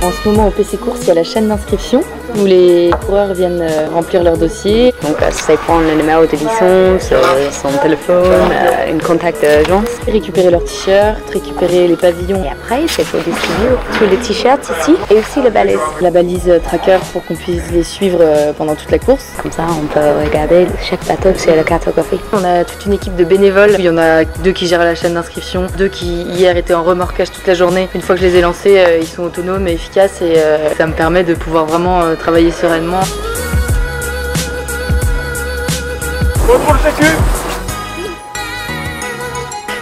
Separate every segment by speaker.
Speaker 1: En ce moment au PC Course, il y a la chaîne d'inscription où les coureurs viennent remplir leur dossier. Donc c'est prendre le numéro de licence, son téléphone, une contact d'agence, récupérer leurs t-shirts, récupérer les pavillons. Et après, c'est pour distribuer tous les t-shirts ici et aussi la balise. La balise tracker pour qu'on puisse les suivre pendant toute la course. Comme ça, on peut regarder chaque bateau sur la cartographie. On a toute une équipe de bénévoles. Il y en a 2 qui gèrent la chaîne d'inscription, 2 qui hier étaient en remorquage toute la journée. Une fois que je les ai lancés, ils sont autonomes et efficaces et ça me permet de pouvoir vraiment travailler sereinement.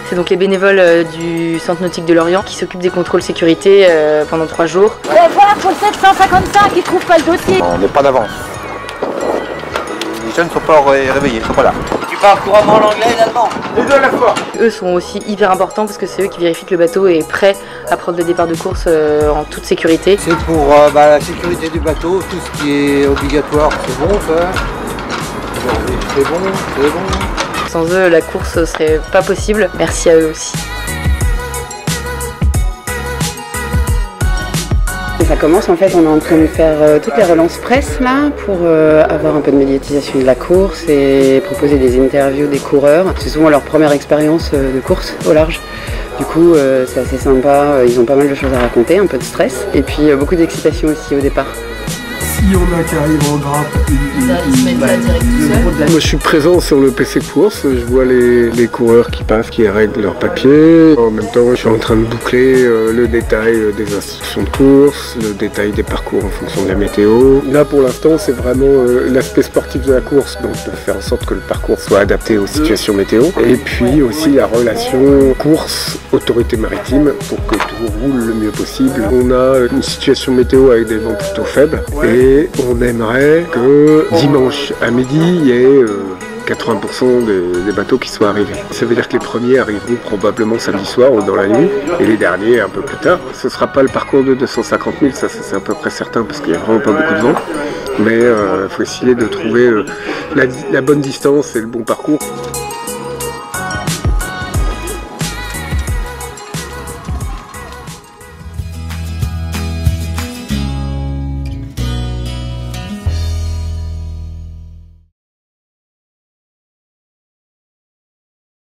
Speaker 1: C'est donc les bénévoles du centre nautique de Lorient qui s'occupent des contrôles sécurité pendant 3 jours.
Speaker 2: Vous allez voir pour le 755 qui ne trouve pas le dossier.
Speaker 3: On n'est pas d'avance. Les jeunes ne sont pas réveillés, ils ne sont pas là.
Speaker 4: Tu parles couramment l'anglais et l'allemand?
Speaker 3: Les deux à la fois.
Speaker 1: Eux sont aussi hyper importants parce que c'est eux qui vérifient que le bateau est prêt à prendre le départ de course en toute sécurité.
Speaker 4: C'est pour la sécurité du bateau, tout ce qui est obligatoire, c'est bon ça. C'est bon, c'est bon.
Speaker 1: Sans eux, la course serait pas possible. Merci à eux aussi.
Speaker 5: Ça commence, en fait, on est en train de faire toutes les relances presse là pour avoir un peu de médiatisation de la course et proposer des interviews des coureurs. C'est souvent leur première expérience de course au large. Du coup, c'est assez sympa, ils ont pas mal de choses à raconter, un peu de stress et puis beaucoup d'excitation aussi au départ.
Speaker 6: Si on a qui arrive en grappe,
Speaker 1: Ils se mettent pas direct tout seul.
Speaker 6: moi je suis présent sur le PC Course, je vois les coureurs qui passent, qui règlent leurs papiers. En même temps, je suis en train de boucler le détail des instructions de course, le détail des parcours en fonction de la météo. Là pour l'instant, c'est vraiment l'aspect sportif de la course, donc de faire en sorte que le parcours soit adapté aux situations météo. Et puis aussi la relation course-autorité maritime pour que tout roule le mieux possible. On a une situation météo avec des vents plutôt faibles et on aimerait que dimanche à midi, il y ait 80% des bateaux qui soient arrivés. Ça veut dire que les premiers arriveront probablement samedi soir ou dans la nuit, et les derniers un peu plus tard. Ce ne sera pas le parcours de 250 000, ça c'est à peu près certain, parce qu'il n'y a vraiment pas beaucoup de vent. Mais il faut essayer de trouver la bonne distance et le bon parcours.